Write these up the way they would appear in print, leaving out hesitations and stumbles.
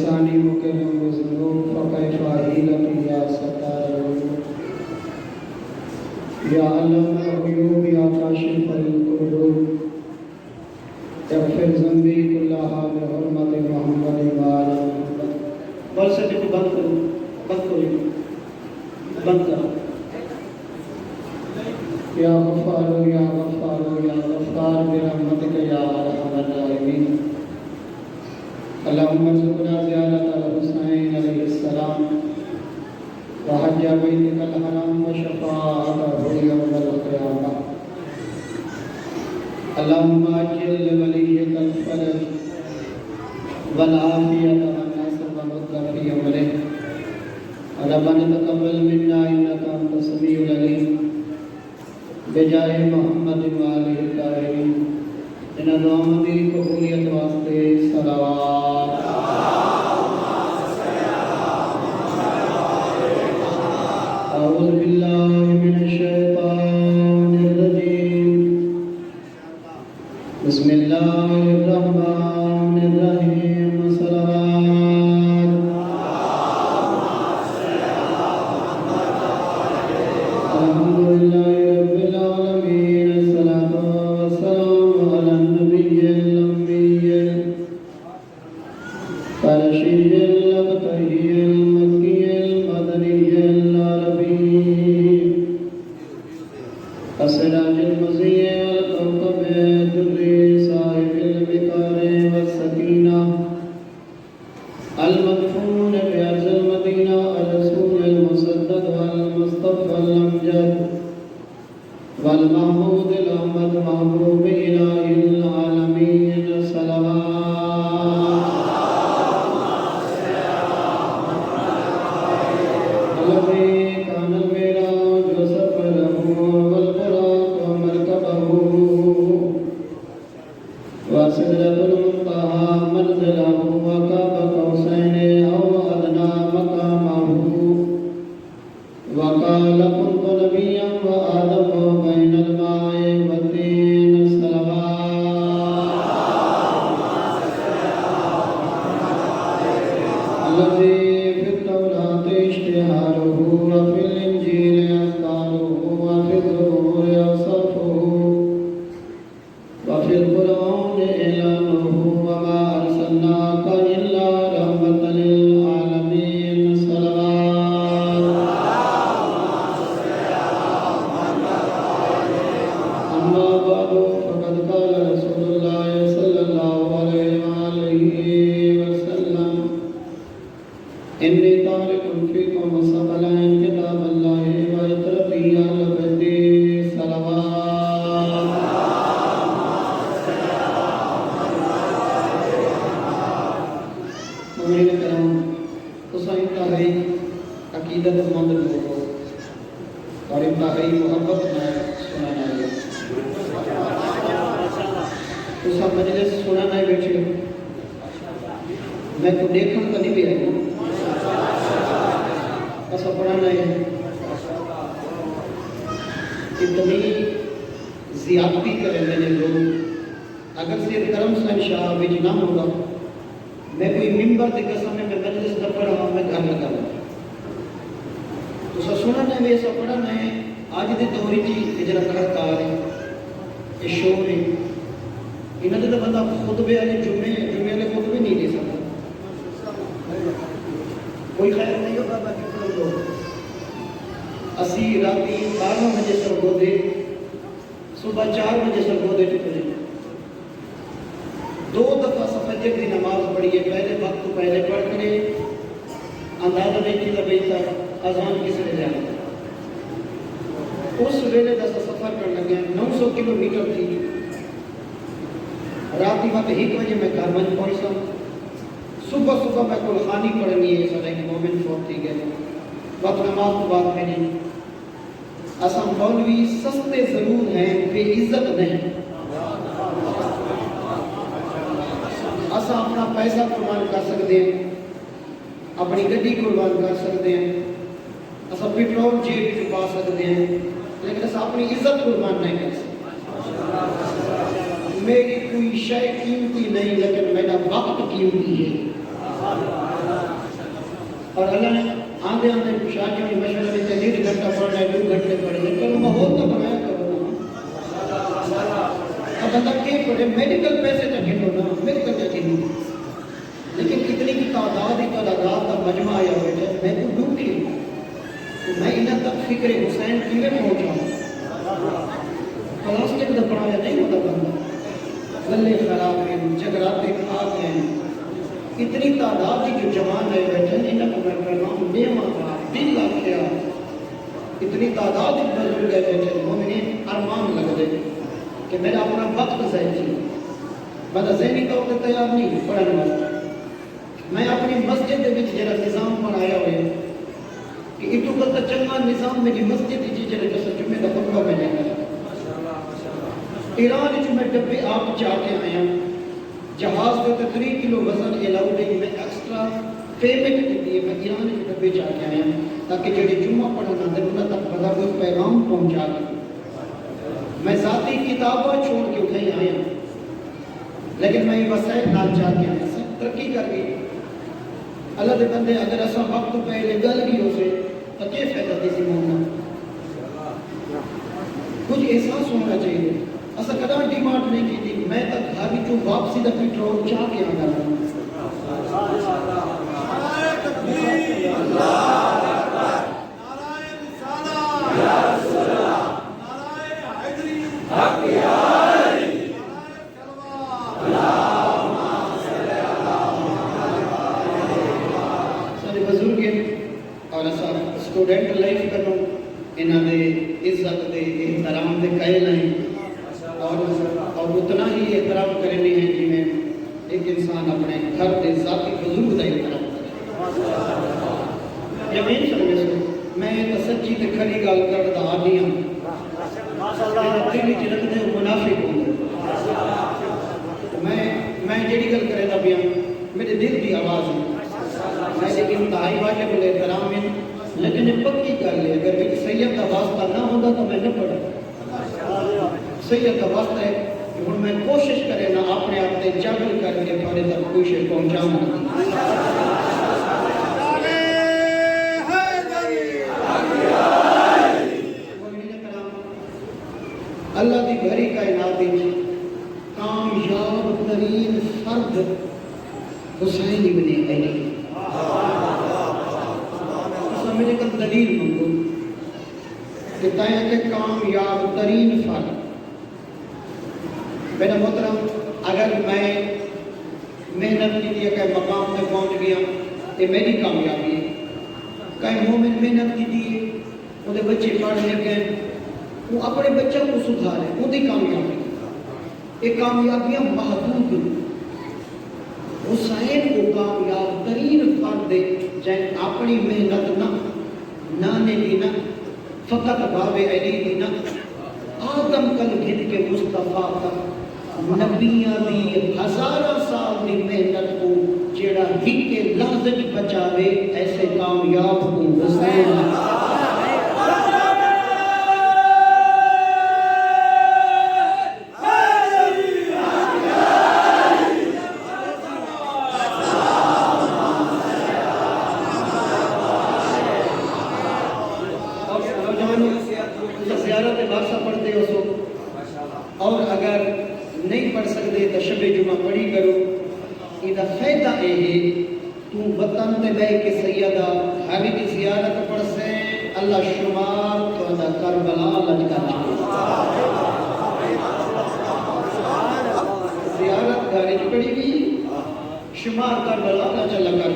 لسانی مکرم بذنوب فکیف حیلتی یا ستار العیوب یا علام الغیوب یا کاشف الکروب اغفر ذنبی کلہا بحرمت محمد وعلی محمد. بول سکتے تو بند کرو، بند کرو، بند کرو. یا غفار یا غفار یا غفار برحمتک یا ارحم الراحمین. اللہم ارزقنا زیارت الحسین علیہ السلام وحج بیتک الحرام وشفاعتہ یوم القیامہ. اللہم اجل لولیک الفرج والعافیت والنصر والمدد فی عمرہ. ربنا تقبل منا انک انت السمیع العلیم بجاہ محمد وآلہ الطاہرین. ان دعاؤں کی قبولیت واسطے صلوات. اعوذ باللہ من الشیطان الرجیم. بسم اللہ الرحمن الرحیم. صلوات. الحمدللہ رب العالمین. الصلاۃ والسلام علی النبی الأمی الرشید المطہی المکی المدنی العربی السراج المضیء والکوكب الدری صاحب الوقار والسکینہ المدفون بأرض المدینہ الرسول المصدق والمصطفى الامجد والمحمود الأحمد محبوب إلہ العالمین. صلوات. الذي كان المعراج سفره والبراق مركبه وسدرة المنتهى منزله وقاب قوسين أو أدنى مقامه وقال كنت نبيا وآدم بين الماء والطين. صلوات. الذي في التوراة اشتهاره وفي الإنجيل أذكاره وفي الزبور أوصافه وفي القرآن إعلانه وما أرسلناك إلا رحمة للعالمين. صلوات. أما بعد فقد قال رسول الله صلى الله عليه وآله وسلم إني تارك فيكم ثقلين كتاب الله وعترتي أهل بيتي. صلوات. مومنین کرام، تساں انتہائی عقیدت مند لوگ ہو اور انتہائی محبت میں سنانا ہے. تساں مجلس سنانا ہے بیٹھے ہو. میں کو دیکھن کا نہیں بھی آئی ہوں. ایسا پڑھانا ہے. اتنی زیادتی کریں میں لوگ. اگر سے کرم سن شاہ وچ نہ ہوگا میں کوئی ممبر دی قسم میں مجلس نہ پڑھا میں گھر لگا ہوں. تو سننا ہے ویسا پڑھنا ہے. آج دے دور وچ جڑا کارکار ہے یہ شور ہے انہاں دا بندہ خطبے والے جمعے والے خطبے نہیں دے سکتا. کوئی خیر نہیں ہوگا باقی لوگ اسی راتی 12 بجے سرگودے صبح 4 بجے سرگودے چکے. 2 دفعہ فجر کی نماز پڑھی ہے. پہلے وقت پہلے پڑھ کے اندازہ نہیں کیا بھائی اذان کس نے جانا. اس ویلے کا سفر کرنے لگے 900 کلومیٹر تھی. رات وقت 1 بجے میں گھر میں پہنچا. صبح میں قرآنی پڑھنی ہے. سارے مومن فوت تھی گئے. وقت نماز کے بعد میں نے اساں مولوی سستے ضرور ہیں بے عزت نہیں. اساں اپنا پیسہ قربان کر سکتے ہیں, اپنی گڈی قربان کر سکتے ہیں, اساں پیٹرول جیب میں پا سکتے ہیں, لیکن اساں اپنی عزت قربان نہیں کر سکتے. میری کوئی شے قیمتی نہیں لیکن میرا وقت قیمتی ہے. اور اللہ نے آندے آندے شادیوں کی مشورے میں 1.5 گھنٹہ پڑھنا ہے 2 گھنٹے پڑھنا ہے تو ماحول تو بنایا کرو نا اب بندہ کیوں پڑھے میڈیکل پیسے تو گھنو نا میڈیکل کا گھنو لیکن اتنی کی تعداد کا مجمع آیا ہوئے ہے میں تو ڈوکی تو میں انہیں تک فکر حسین کیویں پہنچاؤں پلاسٹک دا بنایا نہیں ہوتا بندہ گلے خراب ہیں جگراتے خاک ہیں اتنی تعداد کی جو جوان ہے بیٹھے انہیں کو میں فرماؤں نیمہ کا دل آکھیا اتنی تعداد کی بزرگ ہے بیٹھے مومنین ارمان لگ دے کہ میرا اپنا وقت ذہن چاہیے بندہ ذہنی طور پر تیار نہیں پڑھنے والا میں اپنی مسجد کے بچ جڑا نظام بنایا ہوئے کہ اتو کل چنگا نظام میری مسجد کی جڑا جیسا جمعے کا خطبہ میں نہیں کرا ایران جو میں ڈبے آپ جا کے آیا جہاز پہ 3 کلو وزن الاؤڈ ہے میں ایکسٹرا پیمنٹ کے لیے میں ایران کے ڈبے جا کے آیا تاکہ جڑے جمعہ پڑھنا دے انہوں تک بڑا کوئی پیغام پہنچا دے میں ذاتی کتابیں چھوڑ کے اٹھے آیا لیکن میں یہ وسائل نال جا کے آیا سب ترقی کر گئی اللہ دے بندے اگر ایسا وقت پہلے گل بھی ہو سے تو کیا فائدہ دیسی مومنا کچھ احساس ہونا چاہیے ایسا کدھا ڈیمانڈ نہیں کی تھی میں تک گھر جو واپسی دا پیٹرول چاہ کے آ گیا سارے بزرگ اور ایسا اسٹوڈنٹ لائف کروں انہوں نے عزت دے احترام دے قائل ہیں اور اتنا ہی احترام کرنے ہیں جی میں ایک انسان اپنے گھر دے ذاتی بزرگ دا احترام کرے یقین سمجھے سو میں سچی تے کھری گل کر دا آدھی ہوں دلی چ رکھتے منافق ہوں میں جڑی گل کرے دا بیان میرے دل دی آواز ہے میں ایک انتہائی واجب الاحترام ہے لیکن یہ پکی گل ہے اگر ایک سید کا واسطہ نہ ہوتا تو میں نہ پڑھا سید کا واسطہ ہے کہ ہن میں کوشش کرے نہ اپنے آپ تے جاگل کر کے تھوڑے تک کوشش پہنچاؤں اللہ کی بھری کائنات میں کامیاب ترین فرد حسین ابن علی سمجھے کا دلیل منگو کہ تایا کہ کامیاب ترین فرد میرا محترم اگر میں محنت کی دیئے کہ مقام میں پہنچ گیا یہ میری کامیابی ہے کہیں مومن محنت کی دیئے انہیں بچے پڑھ لے گئے وہ اپنے بچوں کو سدھارے وہ دی کامیابی یہ کامیابیاں محدود ہیں حسین کو کامیاب ترین فرد دے جائے اپنی محنت نہ نانے دی نہ فقط باب علی دی نہ آدم کل گھن کے مصطفیٰ تک نبیاں دی ہزارہ سال دی محنت کو جیڑا ہی کے لازج بچاوے ایسے کامیاب کو حسین اور اگر نہیں پڑھ سکتے تو شب جمعہ پڑھی کرو یہ فائدہ ہے تو وطن تے بے کے سیدہ حبیب کی زیارت پڑھ سے اللہ شمار تو ادا کربلا لجکا زیارت گھر پڑھی بھی شمار کربلا کا چلا کر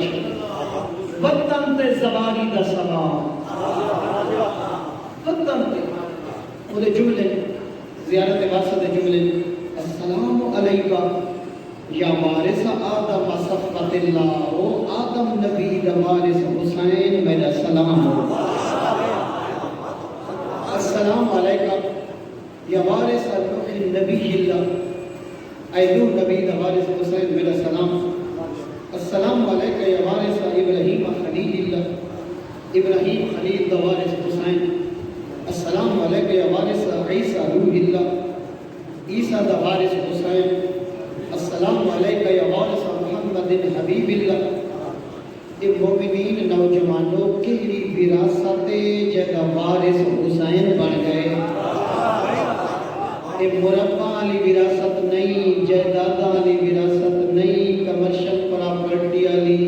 وطن تے زواری دا سوال وطن تے وہ جملے زیارت واسطے جملے السلام علیکہ یا وارث آدم صفت اللہ او آدم نبی دا وارث حسین میرا سلام السلام علیکہ یا وارث نبی اللہ ایدو نبی دا وارث حسین میرا سلام السلام علیکہ یا وارث ابراہیم خلیل اللہ ابراہیم خلیل دا وارث حسین السلام علیکہ یا وارث عیسیٰ روح اللہ عیسیٰ دا وارث حسین السلام علیکہ یا وارث محمد حبیب اللہ مومنین نوجوانوں کیڑی وراثت جدا وارث حسین بن گئے. یہ مربع والی وراثت نہیں، جائیداداں والی وراثت نہیں، کمرشل پراپرٹی والی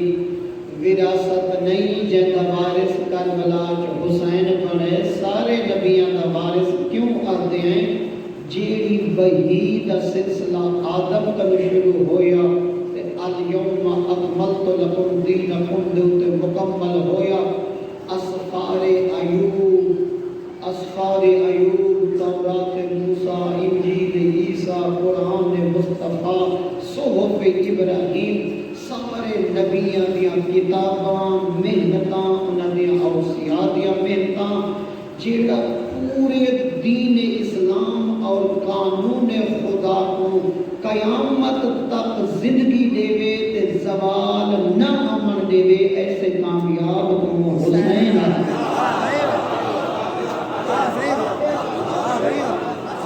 وراثت نہیں. جدا وارث کربلا جو حسین بنے. سارے نبیاں دا وارث کیوں آتے ہیں؟ جیڑی وحی دا سلسلہ آدم کا شروع ہویا الیوم اکملت لکم دینکم دوتے مکمل ہویا. اسفار ایوب، تورات موسیٰ، انجیل عیسیٰ، قرآن مصطفیٰ، صحف ابراہیم، سارے نبیاں دیاں کتاباں، محنتاں، انہاں دیاں اوصیاء دیاں محنتاں، جیڑا پورے دین اسلام اور قانون خدا کو قیامت تک زندگی دے وے تے زوال نہ امن دے وے، ایسے کامیاب کو حسین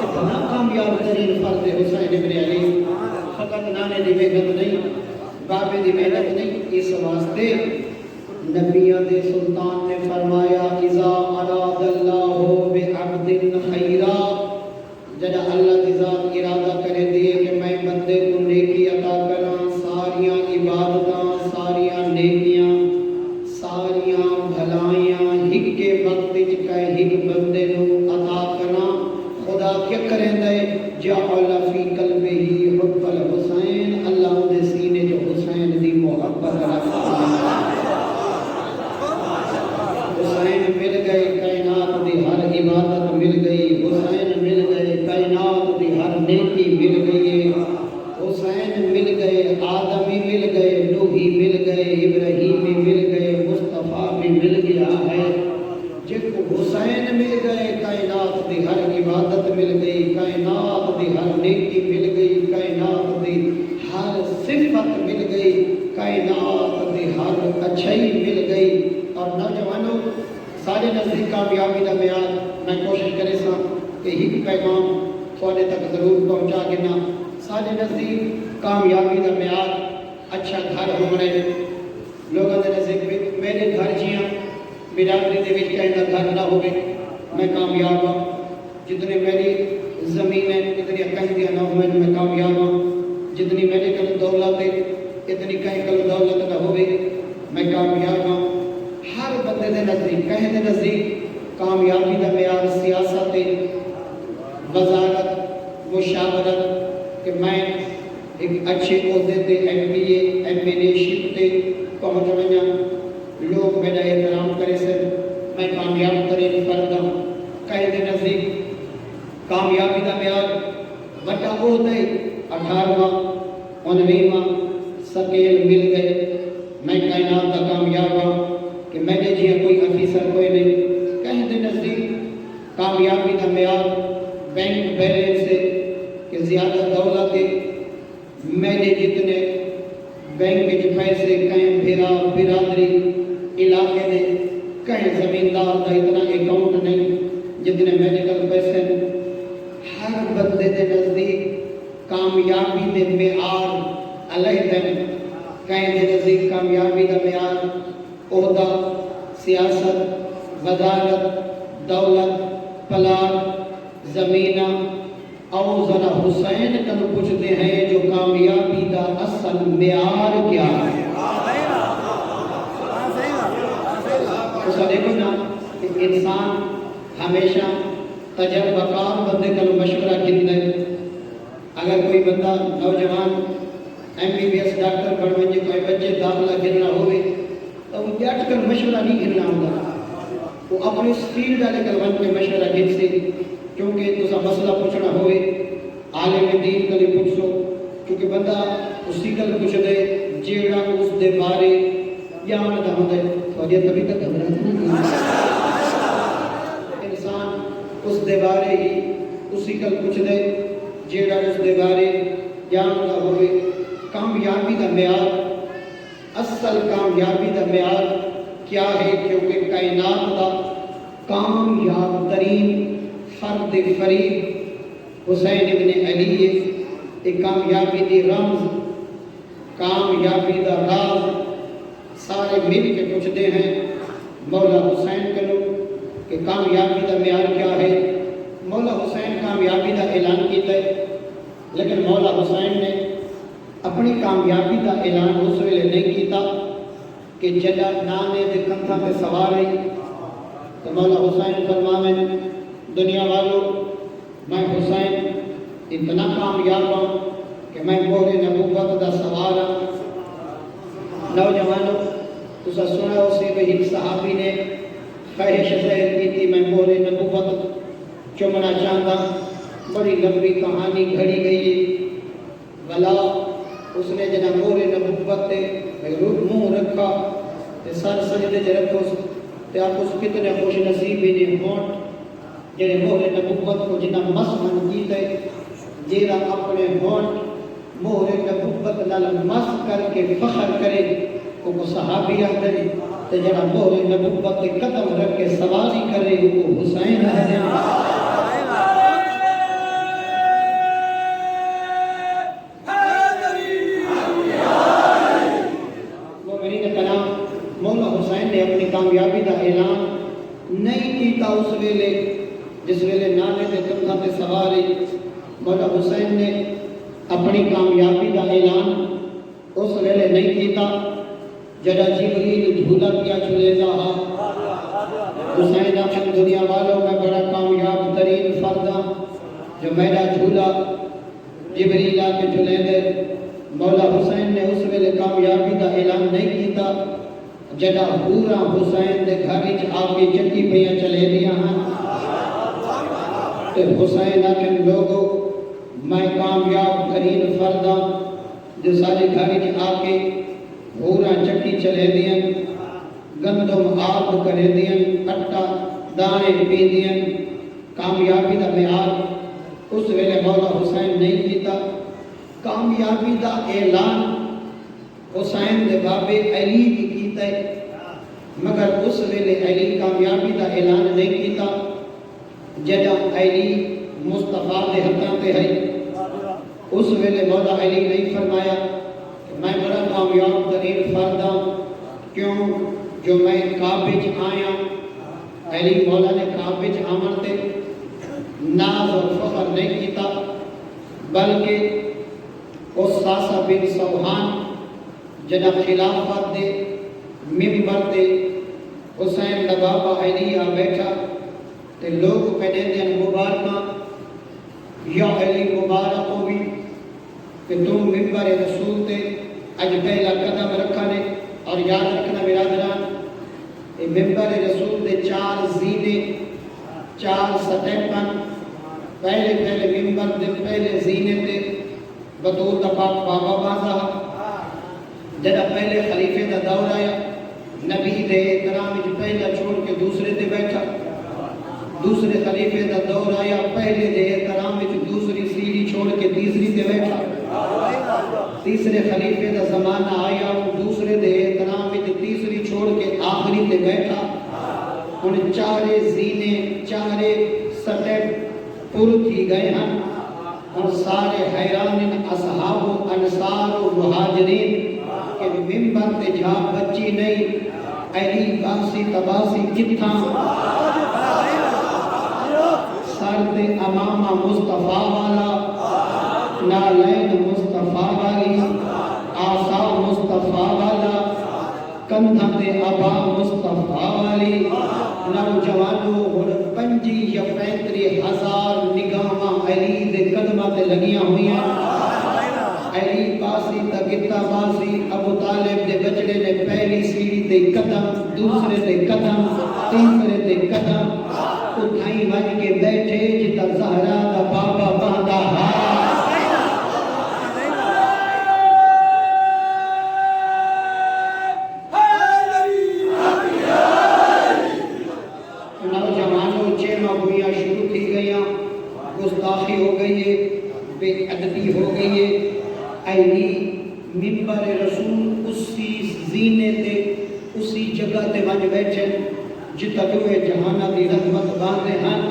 اتنا کامیاب ترین فرد حسین ابن علی. فقط نانے دی محنت نہیں، بابے دی محنت نہیں. اس واسطے نبیوں دے سلطان نے فرمایا اذا اراد اللہ بعبد خیرا، جدا اللہ کی ذات ارادہ کرے دیے کہ میں بندے کو نیکی عطا کراں، ساریاں عبادتاں، ساریاں نیکیاں، ساریاں بھلائیاں ہک کے وقت کہے ہک بندے نو عطا کراں. خدا کیا کریں دے؟ جعل فی قلبہ حب الحسین، اللہ دے سینے جو حسین دی محبت رکھتا. حسین مل گئے کائنات دی ہر عبادت مل گئی. حسین مل گئے کائنات دی ہر نیکی مل گئی. حسین مل گئے آدمی مل گئے، نوحی مل گئے، ابراہیمی مل گئے، مصطفیٰ بھی مل گیا ہے. جب حسین مل گئے کائنات دی ہر عبادت مل گئی، کائنات دی ہر نیکی مل گئی، کائنات دی ہر صفت مل گئی، کائنات دی ہر اچھائی مل گئی. اور نوجوانوں سارے نزدیک کامیابی کا معیار میں کوشش کرے سا کہ ایک پیغام تھوڑے تک ضرور پہنچا کے نا. سارے نزدیک کامیابی کا معیار اچھا گھر ہونے، لوگوں کے نزدیک میرے گھر جیاں برادری دے وچ کہنا گھر نہ ہوگے میں کامیاب ہوں. جتنے میری زمین ہے اتنی کہیں نہ ہوئے میں کامیاب ہوں. جتنی میرے کل دولت ہے اتنی کہیں کل دولت نہ ہوئے میں کامیاب ہوں. ہر بندے دے نزدیک کہیں دے نزدیک کامیابی کا معیار سیاست، وزارت، مشاورت، کہ میں ایک اچھے عہدے تے M P A M N A ship تے پہنچ وجا، لوگ میرا احترام کرے سے میں کامیاب ترین فرد ہوں. کہیں دے نزدیک کامیابی کا معیار بڑا عہدے 18واں 19واں سکیل مل گئے میں کائنات کا کامیاب ہوں کہ میں نے جی کوئی افیسر کوئی نہیں. کہیں دے نزدیک کامیابی کا معیار بینک بیلنس سے کہ زیادہ دولت ہے، میں نے جتنے بینک کے پیسے کہیں بھیرا برادری علاقے نے کہیں زمیندار کا اتنا اکاؤنٹ نہیں جتنے میڈیکل پیسے. ہر بندے دے نزدیک کامیابی دے معیار علیحدہ. کہیں دے نزدیک کامیابی کا معیار عہدہ، سیاست، وزارت، دولت، پلاٹ، زمینہ. اور ذرا حسین کن پوچھتے ہیں جو کامیابی کا اصل معیار کیا ہے؟ اس کا دیکھو نا کہ انسان ہمیشہ تجربہ کار بندے کا مشورہ کرتا ہے. اگر کوئی بندہ نوجوان M B B S doctor بن وجے کوئی بچے داخلہ گرنا ہوئے تو وہ بیٹھ کر مشورہ نہیں گرنا ہوتا، وہ اپنی فیلڈ والے کلون کے مشورہ گر سے. کیونکہ تو مسئلہ پوچھنا ہوئے عالم دین کلی پوچھو، کیونکہ بندہ اسی کل پوچھ دے جیڑا اس دے بارے جان دا ہوندے. فوجی کبھی تک گھبراتا نہیں، انسان اس دے بارے ہی اسی کل پوچھ دے جیڑا اس دے بارے جان دا ہوئے. کامیابی کا معیار، اصل کامیابی کا معیار کیا ہے؟ کیونکہ کائنات کا کامیاب ترین فرد فرید حسین ابن علی ہے. ایک کامیابی دی رمز، کامیابی دا راز، سارے مل کے پوچھتے ہیں مولا حسین کرو کہ کامیابی کا معیار کیا ہے. مولا حسین کامیابی کا اعلان کیتا ہے، لیکن مولا حسین نے اپنی کامیابی کا اعلان اس ویلے نہیں کیتا کہ جدہ نانے دے کندھاں تے سوار رہی. تو مولا حسین فرماویں دنیا والوں میں حسین اتنا کامیاب ہوں کہ میں مہر نبوت دا سوار ہوں. نوجوانوں تسا سنا اسے کہ ایک صحابی نے خواہش ظاہر کی تھی میں مہر نبوت چومنا چاہتا. بڑی لمبی کہانی گھڑی گئی بلا اس نے جنا مہر نبوت تے منہ رکھا تے سر سجدے تے رکھو تے آپ اس کتنے خوش نصیب نے ہونٹ جڑے مہر نبوت کو جنا مس من کیتے جیڑا اپنے ہونٹ مہر نبوت نال مس کر کے فخر کرے کو صحابی اندر تے جڑا مہر نبوت تے قدم رکھ کے سواری کرے وہ حسین ہے. مولا حسین نے اپنی کامیابی کا اعلان نہیں کیتا اس ویلے جس ویلے نانے دے کندھاں تے سواری. مولا حسین نے اپنی کامیابی کا اعلان اس ویلے نہیں کیتا جڑا جبریل جھولا کیا جھولیتا ہا. حسین آخر دنیا والوں میں بڑا کامیاب ترین فرد ہاں جو میرا جھولا جبریل آ کے جھولے دے. مولا حسین نے اس ویلے کامیابی کا اعلان نہیں کیتا جڑا پورا حسین دے گھر وچ آ کے چکی پئیاں چلے دیاں ہاں. تے حسین آخر لوگوں میں کامیاب ترین فرد ہاں جو سارے گھر وچ آ کے پورا چکی چلے دیاں گندم آب کرے دیاں کٹا دانے پی دیاں. کامیابی دا معیار اس ویلے مولا حسین نہیں کیتا. کامیابی دا اعلان حسین دے بابے علی کی کیتا ہے مگر اس ویلے علی کامیابی دا اعلان نہیں کیتا جدہ علی مصطفیٰ دے ہتھاں تے ہے. اس ویلے مولا علی نہیں فرمایا کہ میں بڑا کامیاب ترین فرد ہوں کیوں جو میں کعبے وچ آیا. علی مولا نے کعبے وچ آمن تے ناز اور فخر نہیں کیتا بلکہ اس ساسا بن سوہان جنہ خلافت دے ممبر تے حسین دا بابا علی آ بیٹھا تے لوگ کہنے دیں مبارکاں یا علی مبارک ہوئی کہ تم ممبر رسول تے اج پہلا قدم رکھا نے. اور یاد رکھنا برادران ممبر رسول دے 4 زینے 4 سٹیپن پہلے ممبر دے پہلے زینے تے بطور دا پاک بابا بازا جڑا پہلے خلیفے دا دور آیا نبی دے احترام وچ پہلا چھوڑ کے دوسرے تے بیٹھا. دوسرے خلیفے دا دور آیا پہلے دے احترام وچ دوسری سیڑھی چھوڑ کے تیسری تے بیٹھا. تیسرے خلیفے دا زمانہ آیا وہ دوسرے دے احترام وچ تیسری چھوڑ کے آخری تے بیٹھا. ہن چارے زینے چارے سٹیپ پور تھی گئے ہیں اور سارے حیران اصحاب و انصار و مہاجرین کہ ممبر تے جھا بچی نہیں علی باسی تباسی کتھاں سر تے امامہ مصطفیٰ والا نالین مصطفیٰ والی آسا مصطفیٰ والا کندھا تے ابا مصطفیٰ والی. نوجوانوں اور 25 یا 35 ہزار نگاہاں علی دے قدمہ تے لگیاں ہوئی ہیں. علی باسی تگتا باسی ابو طالب دے بچڑے نے پہلی سیڑھی تے قدم دوسرے تے قدم تیسرے تے قدم اٹھائی بن کے بیٹھے جتا زہرا دا بابا باندھا ہاں. نوجوانوں چیمہ ہوئیاں شروع تھی گئیاں گستاخی ہو گئی ہے بے ادبی ہو گئی ہے. علی ممبر رسول اسی زینے تے اسی جگہ تے بن بیٹھے جتا دوئے جہانہ دی رحمت باندھے ہیں.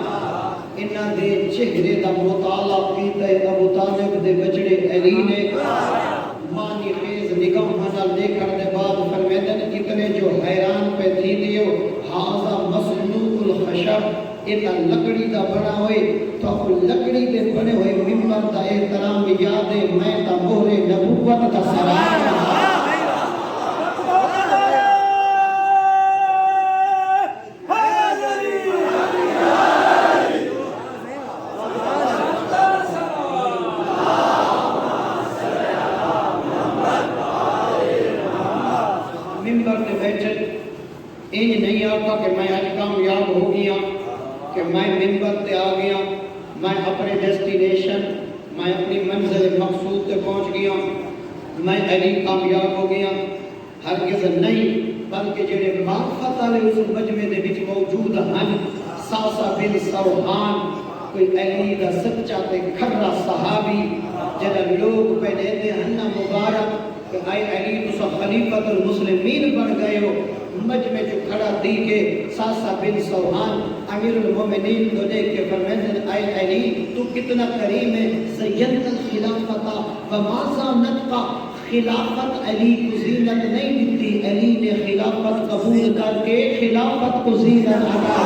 انہاں دے چہرے دا مطالعہ کیتا ہے ابو طالب دے بچڑے علی نے مانی خیز نگاہ نال دیکھن دے بعد فرمیندن اتنے جو حیران پہ تھی دیو حاضا مصنوع الخشب ایتا لکڑی دا بنا ہوئے تو لکڑی دے بنے ہوئے ممبر دا احترام یاد میں تا مہر نبوت دا سلام انج نہیں آتا کہ میں آج کامیاب ہو گیا کہ میں منبر تے آ گیا میں اپنے ڈیسٹینیشن میں اپنی منزل مقصود تے پہنچ گیا میں علی کامیاب ہو گیا ہرگز نہیں بلکہ جڑے معرفت والے اس مجمع دے وچ موجود ہیں ساسا بن سوحان کوئی علی دا سچا تے کھڑا صحابی جڑا لوگ پہ دیتے ہیں نا مبارک کہ آئے علی تو خلیفۃ المسلمین بن گئے ہو مجمع جو کھڑا دی کے ساسا بن سوحان امیر المومنین کو دیکھ کے فرمائے اے علی تو کتنا کریم ہے زینت الخلافت ومازا نتقا خلافت علی کو زینت نہیں دیتی علی نے خلافت قبول کر کے خلافت کو زینت عطا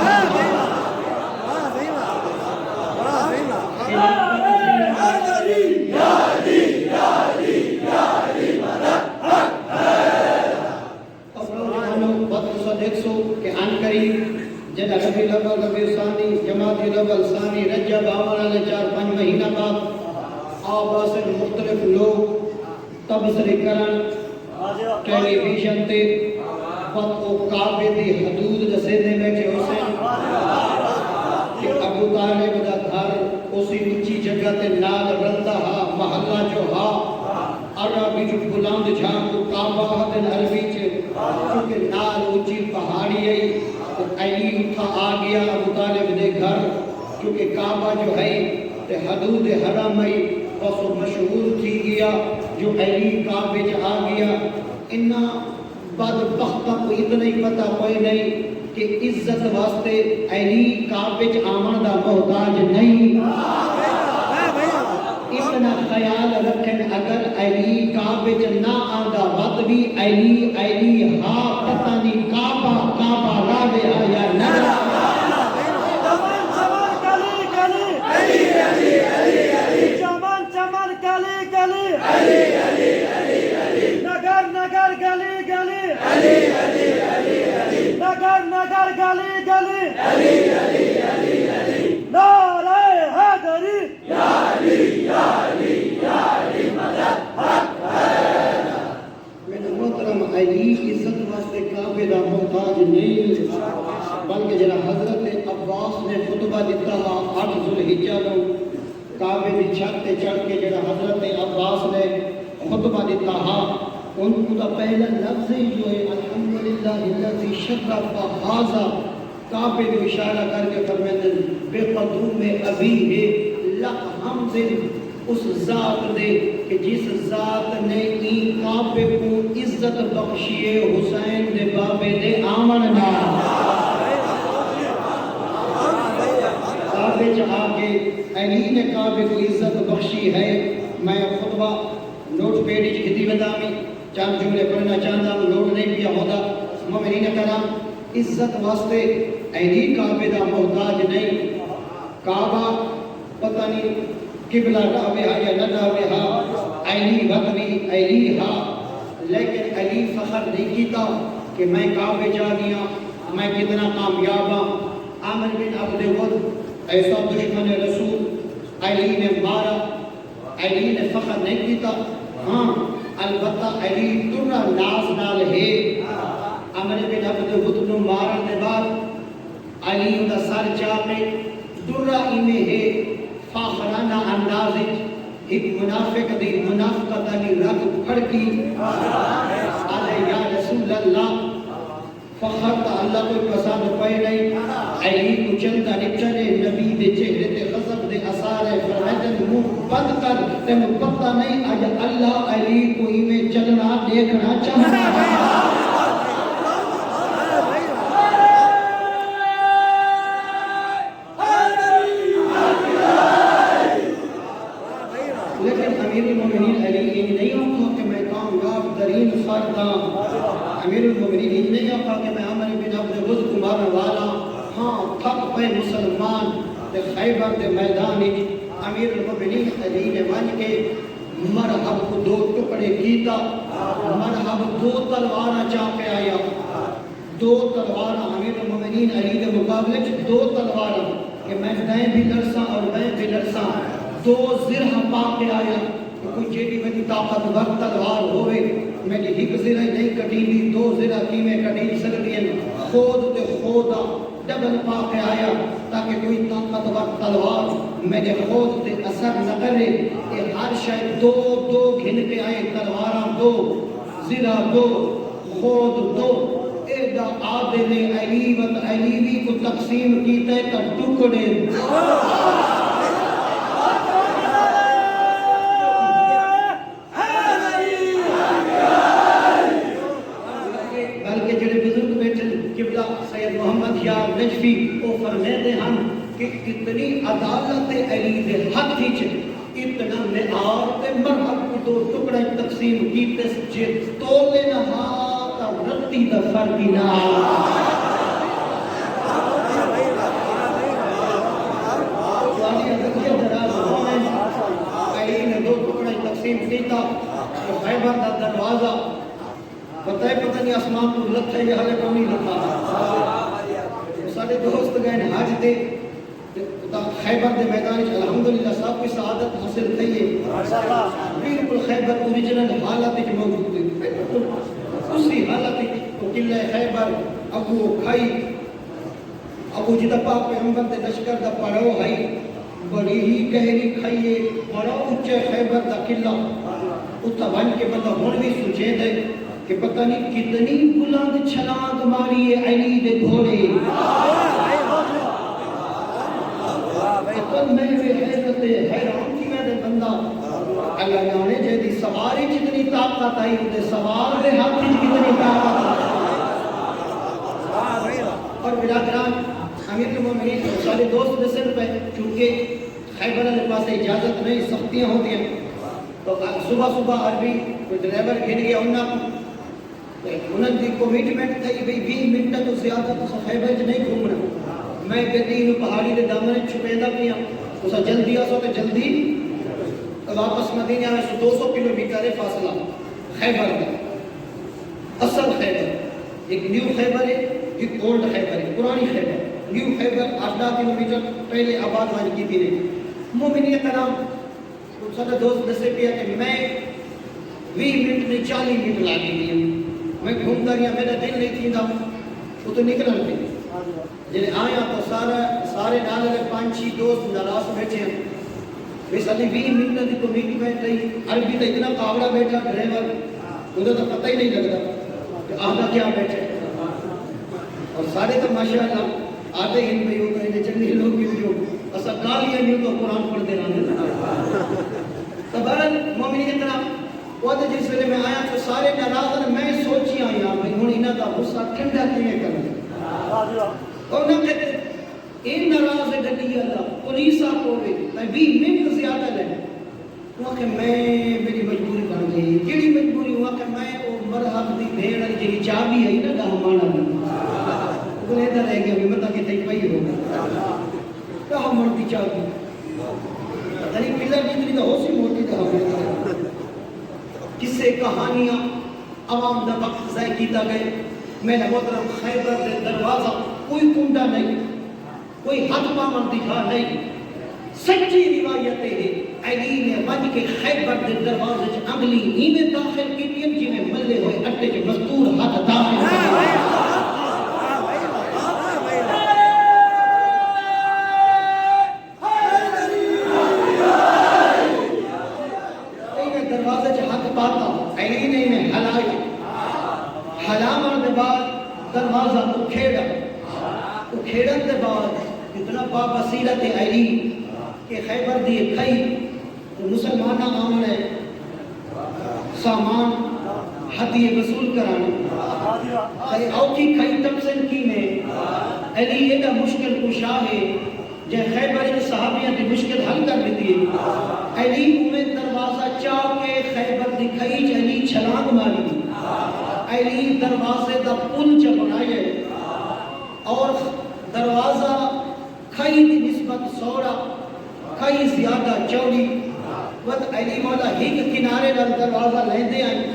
جنہ ربی الاول ربی ثانی جمادی الاول ثانی رجب آمن علی 4-5 مہینہ بعد آباس مختلف لوگ تبصرے کرن ٹیلی ویژن تے وقت و کعبے دی حدود دسے دے بیٹھے حسین کہ ابو طالب دا گھر اسی اونچی جگہ تے نال رندہ ہا محلہ جو ہا عربی جو بلند جھاں کو کعبہ دن عربی چھے کیونکہ نال اونچی پہاڑی ہے علی اٹھا آ گیا ابو طالب دے گھر کیونکہ کعبہ جو ہے تے حدود حرم ہے بس وہ مشہور تھی گیا جو علی کعبے جا آ گیا انہا بدبخت کو اتنا ہی پتہ کوئی نہیں کہ عزت واسطے علی کعبے جا آمن دا محتاج نہیں اتنا خیال رکھیں اگر علی کعبے جا نہ آندہ وقت بھی علی ہاں پتہ نہیں کعبہ راوے آیا نہ چمن کلی نگر گلی نگر گلی نعرہ حیدری یا علی مدد حق ہے میرے محترم علی عزت واسطے کعبے دا محتاج نہیں بلکہ جنہ حضرت عباس نے خطبہ دیتا 8 ذوالحجہ کو کعبے دی چھت تے چڑھ کے جنہ حضرت عباس نے خطبہ دیتا ان کو دا پہلا لفظ جو ہے الحمدللہ الذی شرف ھذا کعبے کو اشارہ کر کے فرماتے ہیں بے قدوم ابی ہے لق حمد اس ذات دے کہ جس ذات نے این کعبے کو عزت بخشیے حسین دے بابے دے آمن نا کعبے جہاں کے علی نے کعبے کو عزت بخشی ہے میں خطبہ نوٹ پیڈ کھتی بدامی چند جملے پڑھنا چاہتا ہوں نوٹ نہیں کیا ہوتا مومنین کرام عزت واسطے علی کعبے دا محتاج نہیں کعبہ پتہ نہیں قبلہ راوے ہا یا نہ راوے ہا علی وقت بھی علی ہا لیکن علی فخر نہیں کیتا کہ میں کعبے جا گیا میں کتنا کامیاب ہوں عامر بن عبد ود ایسا دشمن رسول علی نے مارا علی نے فخر نہیں کیتا ہاں البتہ علی ترہ ناز نال ہے عامر بن عبد ود نو مارن دے بعد علی دا سر چاپے ترہ ایمیں ہے فاخرانہ انداز ایک منافق دی منافقت علی رگ پھڑکی آلے یا رسول اللہ فخر تا اللہ کوئی پسند پائے نہیں علی کو چلتا نپچنے نبی دے چہرے تے غضب دے اثار ہے فرمائدن منہ بند کر تے میں پتہ نہیں آج اللہ علی کو ہی میں چلنا دیکھنا چاہنا ہے امیر المومنین نہیں لکھا کہ میں عمر بن عبد غز کو مارن والا ہاں تھک پے مسلمان تے خیبر دے میدان وچ امیر المومنین علی نے ون کے مرحب کو دو ٹکڑے کیتا مرحب دو تلواراں چا کے آیا دو تلواراں امیر المومنین علی کے مقابلے چ دو تلواراں کہ میں دائیں بھی لڑساں اور میں بھی لڑساں دو زرہ پا کے آیا کوئی جیڑی میری طاقتور تلوار ہوئے میری ایک زرہ نہیں کٹی دی دو زرہ کی میں کٹی سکتی ہیں خود تے خودا ڈبل پا کے آیا تاکہ کوئی طاقتور تلوار میرے خود تے اثر نہ کرے کہ ہر شاید دو دو گھن کے آئے تلواراں دو زرہ دو خود دو ایڈا عادل علیوت علیوی کو تقسیم کیتا ہے تب ٹکڑے بلکہ جڑے بزرگ بیٹھے قبلہ سید محمد یار نجفی وہ فرمیندے ہن کہ کتنی عدالت علی دے ہاتھ وچ اتنا معیار تے مرحب کو دو ٹکڑے تقسیم کیتے جے تولے نہ ہاتھ رتی دا فرق نہ علی نے دو ٹکڑے تقسیم کیتا خیبر دا دروازہ پتہ نہیں آسمان کو لکھا ہے یا حلے کو نہیں لکھا سارے دوست گئے حج دے خیبر دے میدان الحمدللہ صاحب کی سعادت حاصل تھی ہے بالکل خیبر اوریجنل حالت وچ موجود ہے اسی حالت وچ قلعہ خیبر ابو کھائی ابو جی دا پاک پیغمبر دے لشکر دا پڑاؤ ہے بڑی ہی گہری کھائیے بڑا اونچا خیبر دا قلعہ اتھا بن کے بندہ ہن بھی سوچے دے کہ پتہ نہیں کتنی بلند چھلانگ ماری ہے علی دے گھوڑے اکل میں بھی حیرت حیران کی میں دے بندہ اللہ جانے جیدی سواری جتنی طاقت آئی دے سوار دے ہاتھ کتنی طاقت اور برادران امیر المومنین سارے دوست نصر پہ چونکہ خیبر علیہ پاس اجازت نہیں سختیاں ہوتی ہیں تو صبح عربی کوئی ڈرائیور گھن گیا انہوں نے کومیٹمنٹ تھی بھئی 20 منٹ تو زیادہ تو خیبر نہیں گھومنا میں کہتی پہاڑی دے دامن چھپیندہ پیا اسا جلدی آسو تو جلدی واپس مدینے آئے 200 کلومیٹر فاصلہ خیبر کا اصل خیبر ایک نیو خیبر ہے ایک اولڈ خیبر ہے پرانی خیبر نیو خیبر 8 کلومیٹر پہلے آباد والی کی تھی مومنین کرام سارا دوست دسے پیا کہ میں 20 منٹ میں 40 منٹ لاگی دی میں گھومتا رہا میرا دل نہیں تھی تھا وہ تو نکل رہے جنہیں آیا تو سارے نال لگے 5-6 دوست ناراض بیٹھے ہیں بس علی 20 منٹ دی کمیٹی بیٹھ رہی عربی تو اتنا قابلہ بیٹھا ڈرائیور انہیں تو پتہ ہی نہیں لگتا کہ آدھا کیا بیٹھے اور سارے تو ماشاءاللہ آدھے ہی میں ہوں تو انہیں چنگی لوگ بھی جو اسا گالیاں نہیں تو قرآن پڑھتے رہنے تو بہرحال مومنین کی طرح وہ تو جس ویلے میں آیا تو سارے ناراض میں سوچی آیا بھئی ہوں انہاں دا غصہ ٹھنڈا کیویں کرنا اور نہ کہتے این ناراض گڈی اللہ پولیس آپ ہوئے میں 20 منٹ زیادہ لے وہ کہ میں میری مجبوری بن گئی کیڑی مجبوری ہوا کہ میں وہ مرحب دی بھیڑ جی چابی ہے نا گہمانا وہ ادھر رہ گیا میں تاکہ تھی پئی ہوگا کہاں مرتی چابی پتہ نہیں پلر جتنی تو ہو سی موٹی تو ہمیں کسے کہانیاں عوام دا وقت ضائع کیتا گئے میں نے محترم خیبر دے دروازہ کوئی کنڈا نہیں کوئی ہاتھ پامن دکھا نہیں سچی روایتیں ہیں علی نے ون کے خیبر دے دروازے چ اگلی ایویں داخل کی جی میں ملے ہوئے اٹے چ مزدور ہاتھ داخل دروازہ اکھیڑن دے بعد اتنا بابصیرت علی کہ خیبر دی کھئی مسلمانہ آمنے سامان ہدیے وصول کرانے اوکی کھئی تقسیم کی میں علی ایڈا مشکل کشا ہے جے خیبر کے صحابیاں دی مشکل حل کر دیتی ہے علی میں دروازہ چاہ کے خیبر دی کھئی علی چھلانگ ماری علی دروازے دا پل چ بنایا نسبت سوڑا کئی زیادہ چوڑی وقت علی مولا ہی کنارے نال دروازہ لیندے ہیں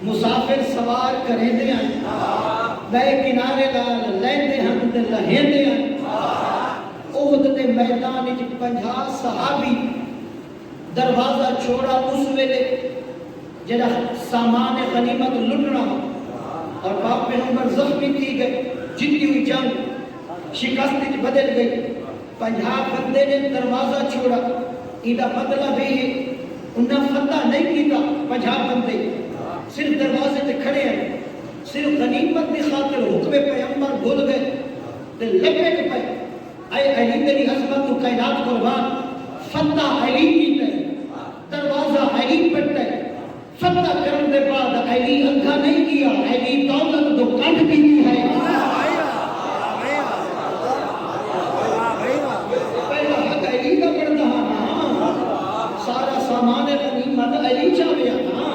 مسافر سوار کریندے ہیں بے کنارے نال لیندے ہیں تے لہیندے ہیں احد دے میدان وچ 50 صحابی دروازہ چھوڑا اس ویلے جڑا سامان غنیمت لٹنا اور باپ پیغمبر زخمی تھی گئے جیتی ہوئی جنگ شکست بدل گئی 50 بندے نے دروازہ چھوڑا ایدہ مطلب ہے انہاں فتح نہیں کیتا 50 بندے صرف دروازے تے کھڑے ہیں صرف غنیمت کی خاطر حکم پیغمبر بھول گئے تے لپٹ پے اے علی تیری عظمت تو کائنات قربان فتح علی کیتا ہے دروازہ علی پٹتا ہے فتح کرنے دے بعد علی انکھا نہیں کیا علی دولت دو کٹ پیتی ہے پہلا حق علی کا پڑتا نا سارا سامان غنیمت علی چاہیا نا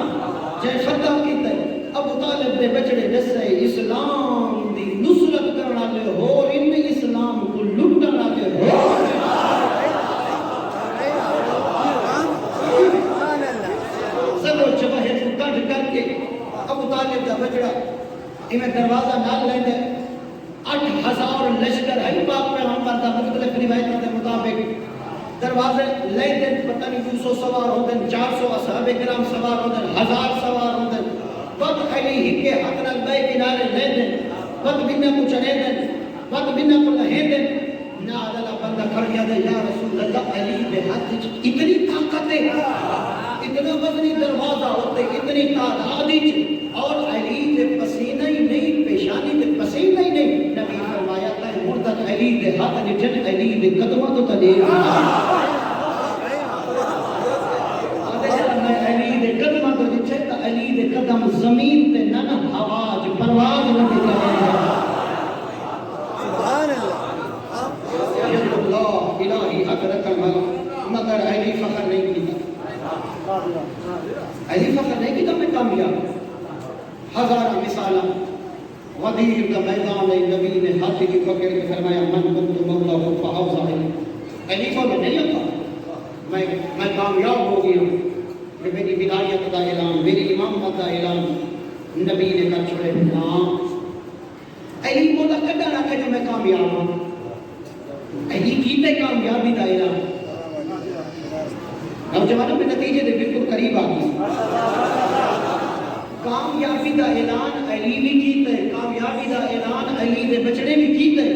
جے فتح کیتا ہے ابو طالب دے بچڑے دسے اسلام دی نصرت کرنا لے ہو ان اسلام کو لٹنا لے ہو ابو طالب دا بچڑا انہیں دروازہ نال لیندے 8000 لشکر ہے پاک پیغمبر دا مختلف روایتوں کے مطابق دروازے لیندے پتہ نہیں 200 سوار ہوندے 400 اصحاب کرام سوار ہوندے 1000 سوار ہوندے وقت علی ہی کے حق نال بے کنارے لیندے وقت بنا کو چڑھے دے وقت بنا کو لہیندے نا اللہ بندہ کھڑ گیا دے یا رسول اللہ علی دے ہاتھ وچ اتنی طاقت ہے اتنا وزنی دروازہ ہوتے اتنی تعداد اور علی دے پسینہ ہی نہیں پیشانی دے پسینہ ہی نہیں نبی فرمایا تھا مردد علی دے ہاتھ نجن علی دے قدمہ تو تدیر علی دے قدمہ تو نجن علی دے قدم زمین تے نہ آواز پرواز لگے گئے سبحان اللہ الہی حضرت مگر علی فخر نہیں کیتا علی فخر نہیں کیتا میں کامیاب ہزارہ مثالہ غدیر کا میدان نبی نے ہاتھ کی پکڑ کے فرمایا من کنت مولا فاوضع علی کو میں نہیں ہوتا میں کامیاب ہو گیا کہ میری ولایت کا اعلان میری امامت کا اعلان نبی نے کر چھوڑے نا علی مولا کڈا رکھے جو میں کامیاب ہوں علی کیتے کامیابی کا اعلان نوجوانوں میں نتیجے دے بالکل قریب آ گئی کامیابی دا اعلان علی بھی کیتا ہے کامیابی دا اعلان علی دے بچڑے بھی کیتا ہے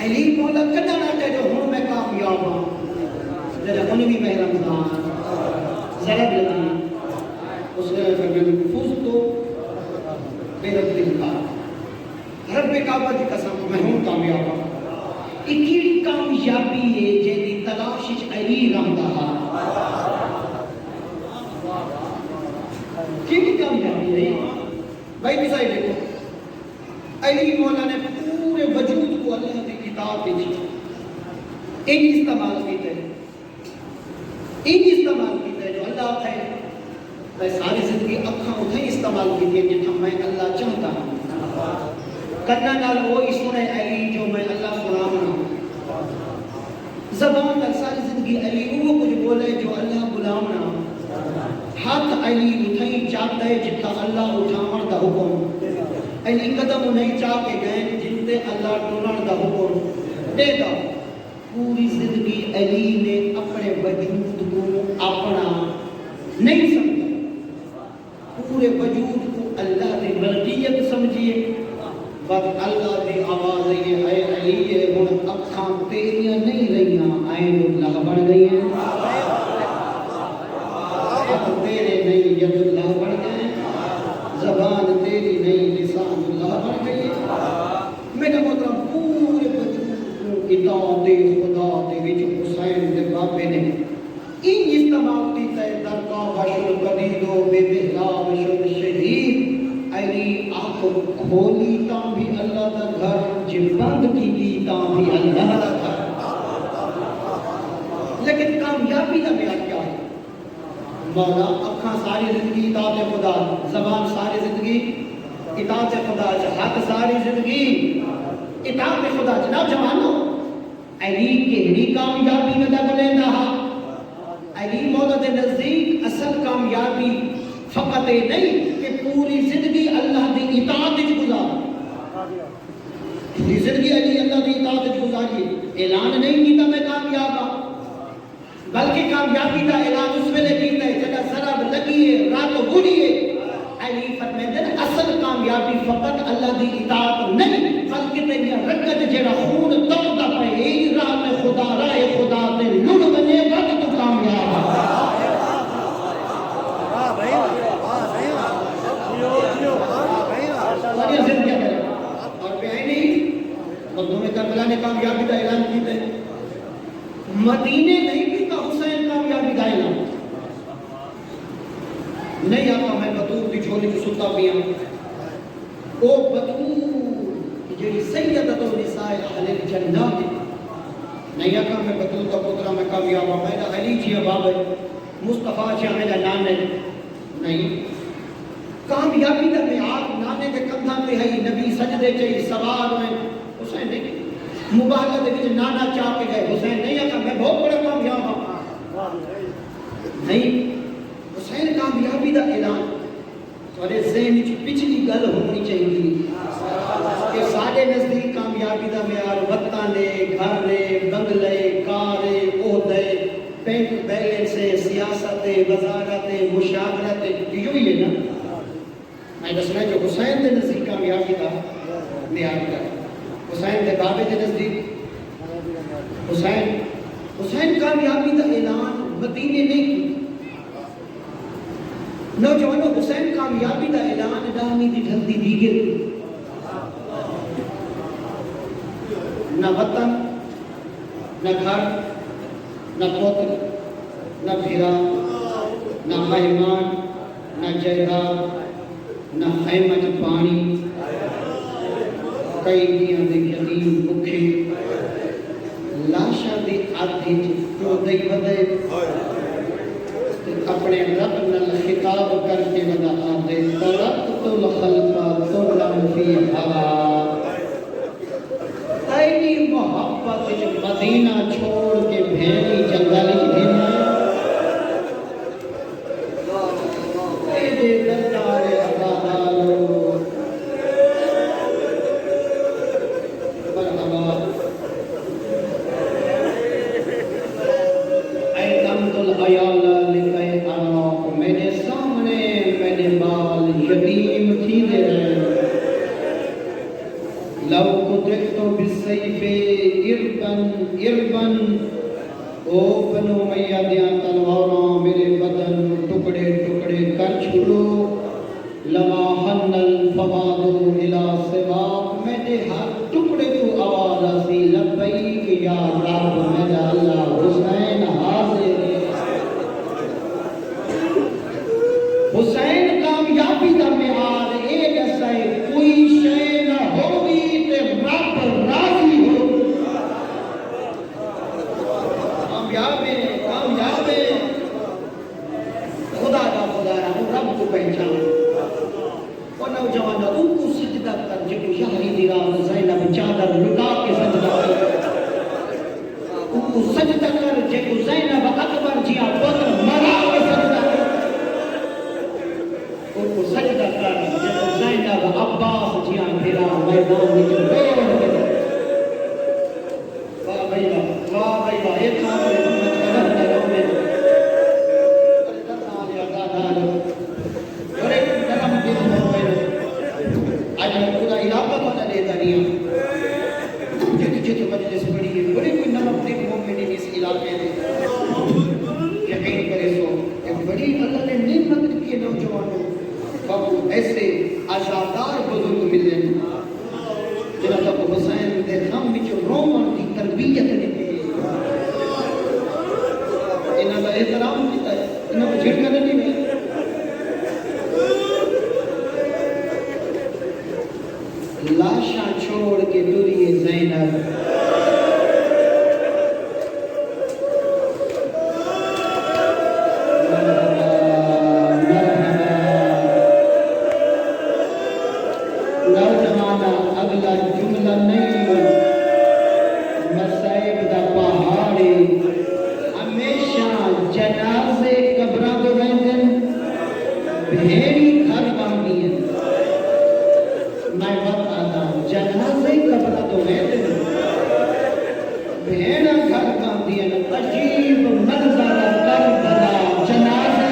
علی مولا کدہ نہ کہ جو ہوں میں کامیاب ہوں جب انہیں بھی مہ رمضان ضرب لگی اس نے فرمایا فوز تو میرا دل کا رب کعبہ کی قسم میں ہوں کامیاب ہوں اکیلی کامیابی ہے جیدی تلاش علی رہندا ہے کیلی کامیابی ہے بھائی مثال دیکھو علی مولا نے پورے وجود کو اللہ کی کتاب دی ان استعمال کیتے ہیں ان استعمال کیتے ہیں جو اللہ ہے میں ساری زندگی اکھاں اتھے استعمال کیتے ہیں جتنا میں اللہ چاہتا ہوں کرنا نال وہی سنے علی جو میں اللہ سناونا زبان تک ساری زندگی علی وہ کچھ بولے جو اللہ بلاونا ہاتھ علی اتھائی چاہتا ہے جتا اللہ اٹھاون دا حکم علی قدم نہیں چاہ کے گئے جن تے اللہ ٹولن دا حکم دے دا پوری زندگی علی نے اپنے وجود کو اپنا نہیں سمجھا پورے وجود کو اللہ نے ملکیت سمجھیے بس اللہ دی آواز یہ ہے علی یہ ہن اکھاں تیریاں نہیں رہیاں عین اللہ بن گئی ہیں تیرے نہیں ید اللہ بن گئے زبان تیری نہیں لسان اللہ بن گئی میرا مطلب پورے وجود کو اطاعت خدا دے وچ حسین دے بابے نے ان استعمال کی تے درکا بشر قدیدو بے بہلا بشر شہید علی آنکھ کھولی تاں بھی اللہ دا گھر جب بند کی تاں بھی اللہ دا گھر لیکن کامیابی دا بیان کیا ہے مولا اکھاں ساری زندگی اطاعت خدا زبان ساری زندگی اطاعت خدا ہاتھ ساری زندگی اطاعت خدا جناب جوانو علی کہڑی کامیابی میں بلیندہ ہا علی مولا دے نزدیک اصل کامیابی فقط نہیں کہ پوری زندگی اللہ دی اطاعت وچ گزار پوری زندگی علی اللہ دی اطاعت وچ گزاری اعلان نہیں کیتا میں کامیاب ہاں بلکہ کامیابی کا اعلان اس ویلے کیتا ہے جب ضرب لگی ہے رات گڑی ہے علی فرماتے ہیں اصل کامیابی فقط اللہ دی اطاعت نہیں بلکہ تیری رکعت جڑا خون توڑدا پے راہ میں خدا راہ خدا تے لڑ بنے بد تو کامیاب اور پہ نہیں بندوں میں کربلا نے کامیابی کا اعلان کیتا ہے مدینے نہیں کیتا حسین کامیابی کا اعلان نہیں آتا میں بطور دی جھولی جو سلطہ پیا او بطور جیڑی سیدت النساء اہل الجنات نہیں آتا میں بطور کا پترہ میں کامیاب ہوں میرا علی جی بابا مصطفیٰ جی میرا نانے نہیں کامیابی کا معیار نانے کے کندھا پہ ہے نبی سجدے چاہیے سوال ہوئے حسین نہیں مبالغہ دے وچ نانا چاہ کے گئے حسین نہیں آتا میں بہت بڑا کامیاب ہوں نہیں حسین کامیابی دا اعلان تھوڑے ذہن وچ پچھلی گل ہونی چاہیے کہ سارے نزدیک کامیابی دا معیار وطن نے گھر نے بنگلے کار عہدے بینک بیلنس سیاست وزارت مشاورت یوں ہی ہے نا میں دسنا جو حسین دے نزدیک کامیابی دا معیار کا حسین دے بابے دے نزدیک حسین کامیابی دا اعلان مدینے نہیں کی نوجوانوں حسین کامیابی دا اعلان ڈامی دی ڈھلتی دیگر نہ وطن نہ گھر نہ پوتر نہ بھیرا نہ مہمان نہ جائیداد نہ خیمہ پانی کئی دیاں دے یتیم بکھے لاشا دے آدھے جو دے بدے اپنے رب نل خطاب کر کے ودا آدھے ترقت الخلق ترلم فی ہوا تیری محبت جو مدینہ چھوڑ کے بھیڑی جنگل گھنا تیرے دردار عبادالو مرحبا اے دمد العیال میرے سامنے میرے بال یتیم تھی دے رہے لو قدرت بالسیف اربن او بنو میاں دیاں تلواراں میرے بدن ٹکڑے ٹکڑے کر چھوڑو لواحن الفواد الى سباق میرے ہر ٹکڑے تو آواز آسی لبیک یا رب میرا اللہ حسین حاضر حسین کامیابی دا معیار ایک ایسا ہے کوئی شے نہ ہوگی تے رب راضی ہو کامیاب ہے خدا کا خدا ہے رب کو پہچان اور نوجوان ان کو سجدہ کر جو یاری دی رات زینب چادر لٹا کے سجدہ کر ان کو سجدہ کر جو زینب اکبر جیا بدر مرا کے سجدہ کر ان کو سجدہ کر جو زینب عباس جیا پھرا میدان میں جو دوڑ کے واہ بھائی واہ ایک کام ہے محمد غلط ہے رو میں ایسے عزادار بزرگ ملے جنہاں تک حسین دے غم وچ رومن کی تربیت نے انہاں دا احترام کیتا ہے انہاں کو جھڑکا نہیں ہے لاشاں چھوڑ کے دوری زینب اگلا جملہ نہیں مسائب میں بات آتا ہوں جنازے کپڑا تو رہتے ہیں بہن گھر کا دیا عجیب منظر کربلا جنازے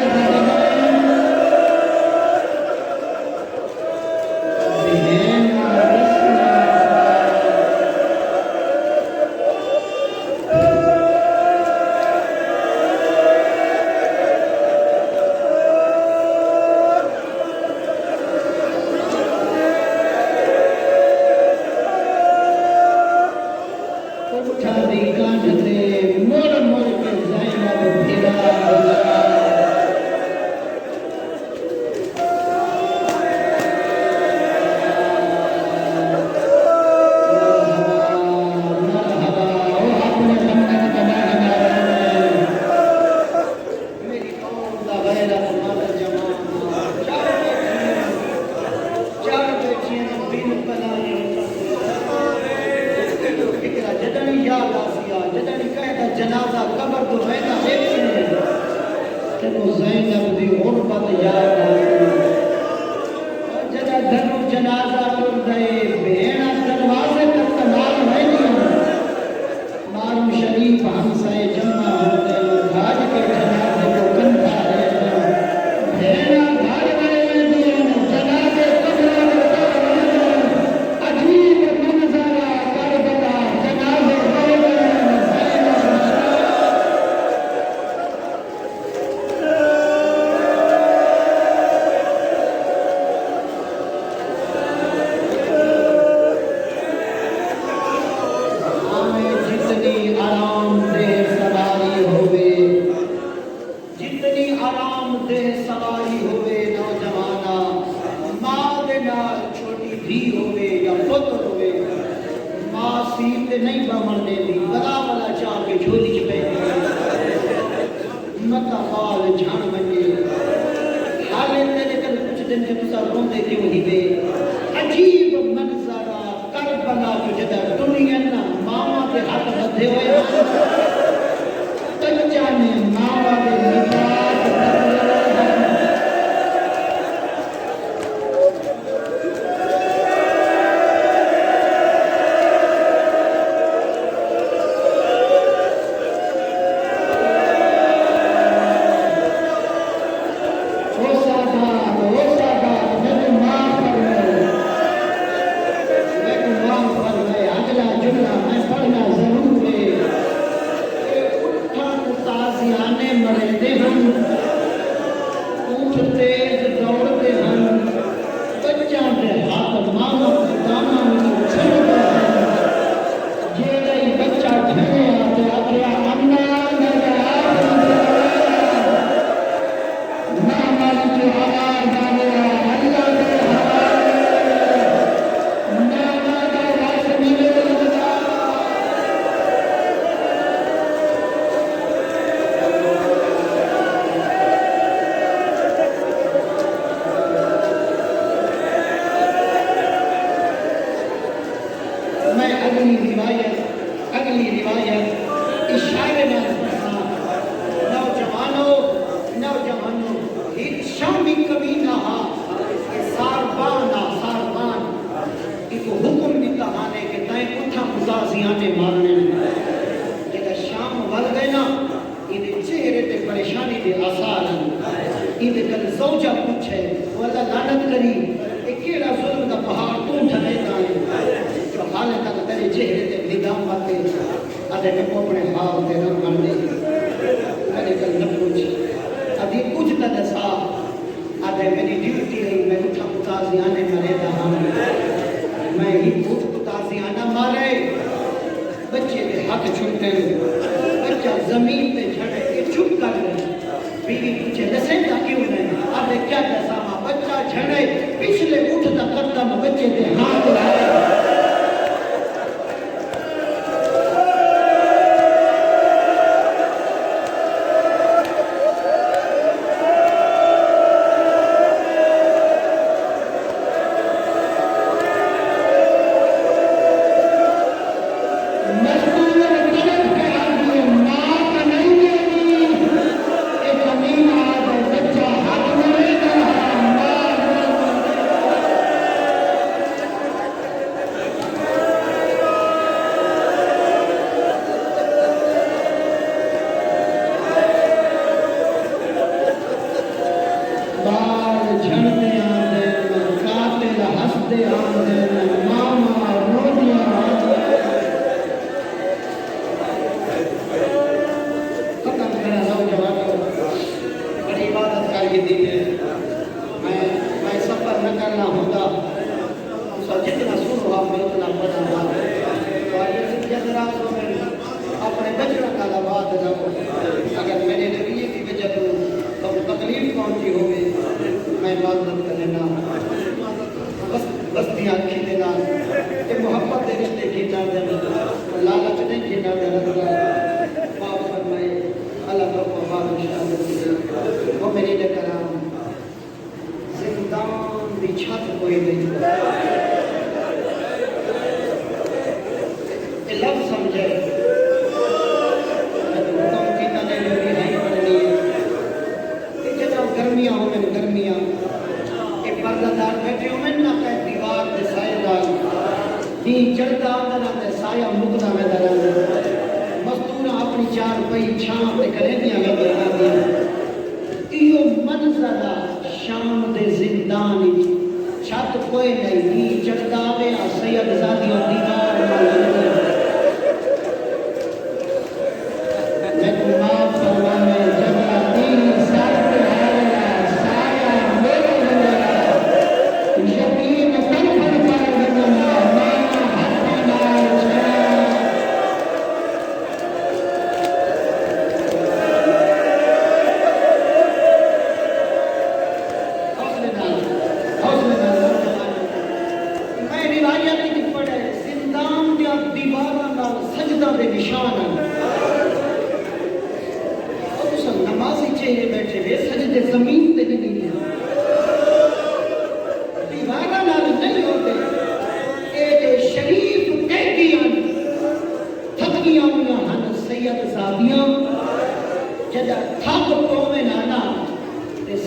جنازہ قبر تو رہنا ایک تینو زینب دی غربت یاد آئی جدا دھنو جنازہ ٹر گئے بہنا دروازے تک تمام رہنی مارو شریف ہمسائے جمع ہوتے گھاج کے جنازے کو کندھا رہتا بہنا گھر گئے دین جنازے قبر عجیب منظرہ کربلا جنازے نہیں بامن دے دی بلا بلا چاہ کے جھولی چ پہ متا بال جھان بنے حالے تیرے کل کچھ دن کے تسا روندے کیوں ہی دے عجیب منظرہ کربلا جو جدا دنیا نا ماما کے ہاتھ بدھے ہوئے تچا نے ماما دے لباس اگلی روایت اشارے میں نوجوانوں ایک شامی کمینہ ساربان ایک حکم دیتا آنے کے تائیں اٹھا مزازیانے مارنے جگہ شام ول گئے نا انہیں چہرے تے پریشانی دے آثار انہیں کل زوجہ پوچھے وہ اللہ لعنت کری ایک کیڑا ظلم دا پہاڑ تو ڈھلے دائیں جو حالے تک تیرے چہرے تے نگاہ پاتے آدھے میں کو اپنے حال تے رنگ مر دے میں کل نہ پوچھ ادھی کچھ تا دسا آدھے میری ڈیوٹی ہے میں اٹھا متازیانے مرے دا ہم میں ہی اٹھ متازیانہ مارے بچے دے ہاتھ چھوٹے بچہ زمین پہ جھڑے یہ چھپ کر رہے بیوی پوچھے لسیندہ کیوں نہیں آدھے کیا دساما بچہ جھڑے پچھلے اٹھتا قدم بچے دے ہاتھ لائے اپنے بچوں کا لباد رکھو اگر میرے نبی کی وجہ تو تکلیف پہنچی ہوگی میں معذرت کر لینا بستیاں کھیلنا کہ محبت کے رشتے کھینا دینا لالچ نہیں کھینا دینا معاف فرمائے اللہ کا وفاد شامل وہ میری نے کرام زندان بھی چھت کوئی نہیں لفظ سمجھے گرمیاں ہوں میں گرمیاں ایک پردہ دار بیٹھے ہوں میں نہ کہ دیوار دے سائے دار نہیں چڑھتا نہ تے سایہ مکنا میں دران مزدوراں اپنی چار پئی چھاں تے کریں دیاں لگا دیا ایو منظر شام دے زندان چھت کوئی نہیں چڑھتا وے سید زادی اور دیوار مالک میں تو معاف فرمانے جگہ دین ساتھ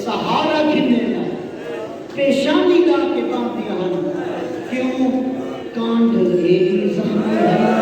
سہارا گھنے پیشانی لا کے باندھیا ہن کیوں کانڈ ایک زخمی ہے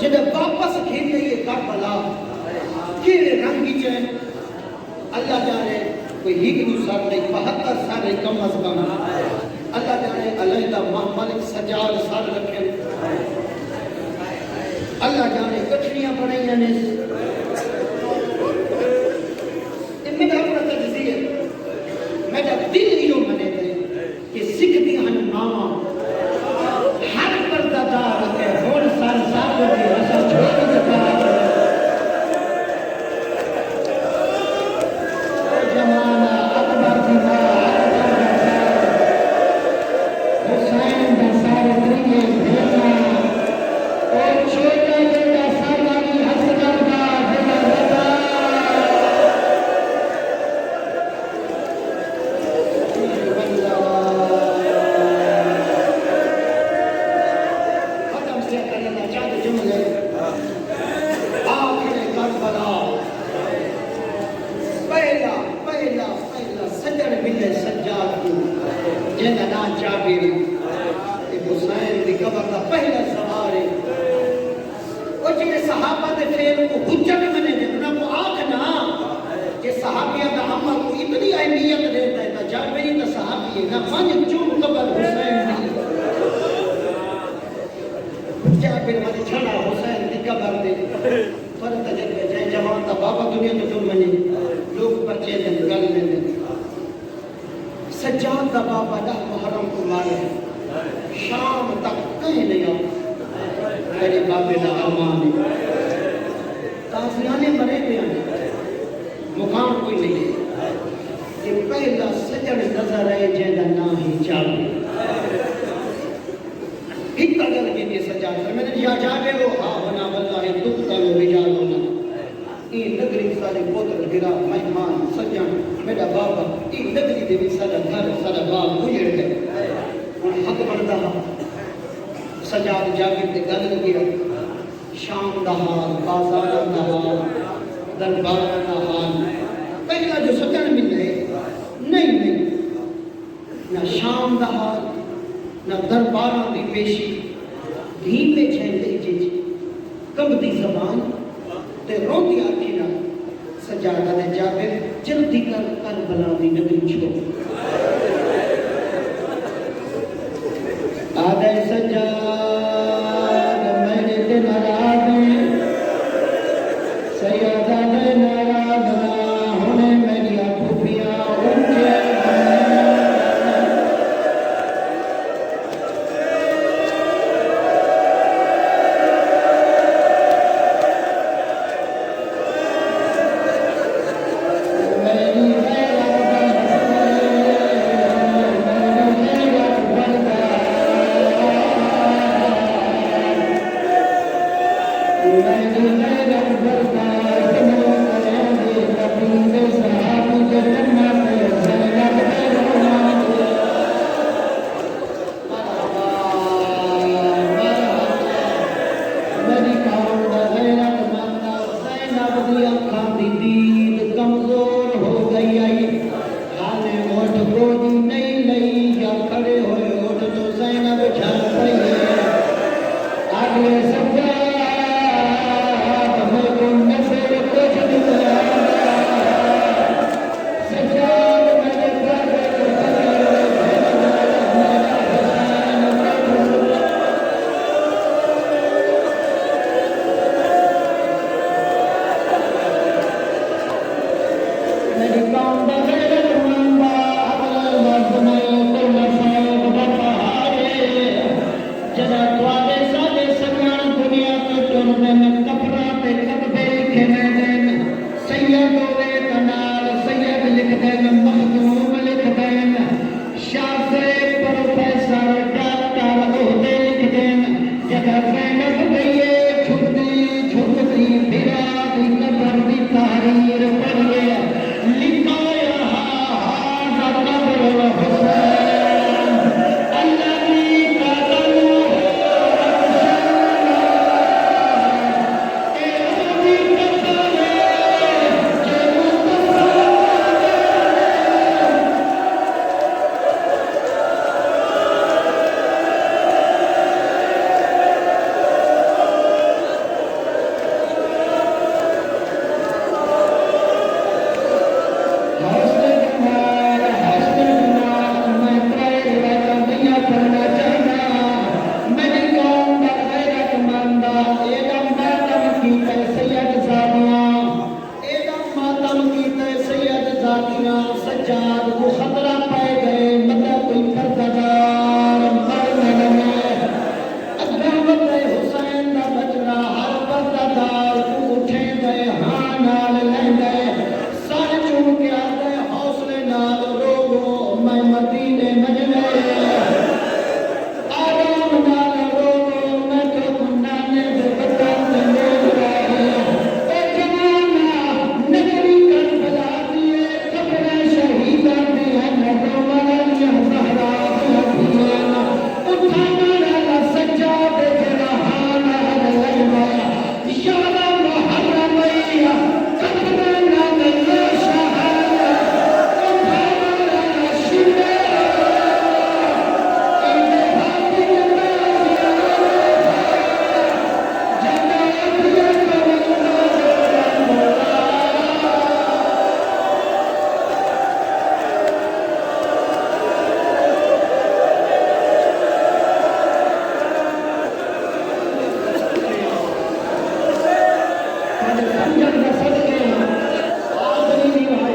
جب واپس کھیلے کہڑے رنگ کی چین اللہ جانے کوئی ہیک سر نہیں 72 سال کم از کم اللہ جانے علیحدہ ملک سجاد سر رکھیں اللہ جانے کٹھیاں بنائیاں نے میرا اپنا تجزیہ میرا دل ہی منے دے کہ سکھ دی ہن ماما ہر پردہ دار کے ہون سال سال دی رسا چھوڑ دکھا جمانہ اکبر دی حسین دا سارے تریے بھیجنا اور چھوٹا جڑا سالانی حسن دا جڑا رضا ختم سے کرنا چاہتے جملے آخر کربلا پہلا سجن ملے سجاد کو جن نا جابر حسین دی قبر کا پہلا سوال ہے اور جنہیں صحابہ دے فعل کو حجت منے دے انہاں کو آکھنا کہ صحابیہ دا عمل کو اتنی اہمیت دیتا ہے تا جابری تا صحابی ہے نہ پانچ چون قبر حسین دی جابر مجھے چھڑا حسین دی قبر دے فرد تجربے جائے جوان تا بابا دنیا تو تم منی لوگ پرچے دیں گل میں دیں سجاد دا بابا دا محرم کو مارے شام تک کہیں نہیں آتا میرے بابے دا امان تاثیانے مرے دے آنے مقام کوئی نہیں ہے کہ پہلا سجن نظر آئے جیدہ نا ہی چاہے اتنا گل کے لیے سجاد میں نے یا جاگے وہ ہاں ہونا واللہ دکھتا لو رجال ہونا این نگری سارے بودر گرا مہمان سجن میرا بابا این نگری دے بھی سارا گھر سارا باب اجڑ گئے اور حق بندہ سجاد جاگے تے گل گیا شام دا حال بازار دا حال دربار دا حال پہلا جو سجن ملے نہیں نہ شام دا حال نہ درباراں دی پیشی دھیمے چھینڈے جی کب دی زبان تے روندی آکھی نہ سجادہ نے جابر جلدی کر کربلا دی نگری چھوڑ آدھے سجاد میرے تے ناراض ہیں سیادہ نے ناراض نہ ہونے میری پھوپھیاں اونچے ذاتیاں سجاد کو خطرہ پائے گئے مطلب کوئی پردگار مرنے میں عظمت حسین دا بچڑا ہر پردگار کو اٹھے گئے ہاں نال لے گئے سارے چون کے آتے حوصلے نال روگو میں مدینے مجنے آرام نال روگو میں تو کنانے دے بطن دے لے رہے اے جوانا نگری کر بلا دیے کپڑے شہیدہ دیا نگو مرالیاں زہرا دیا اٹھانا لالا سجاد جرہانا لگا یالا محرمیا کپڑے نگل شہانا اٹھانا لالا شمع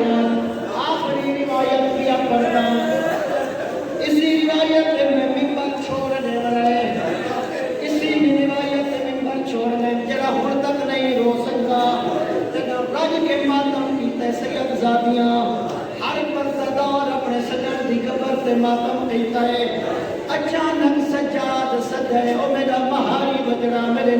آخری روایت کیا پڑھتا اسی روایت میں ممبر چھوڑنے والے اسی روایت میں ممبر چھوڑنے جڑا ہن تک نہیں رو سکتا جب رج کے ماتم کیتے سید زادیاں ہر پردگار اپنے سجن دی قبر تے ماتم کیتا ہے اچانک سجاد سجے او میرا مہاری بجڑا میرے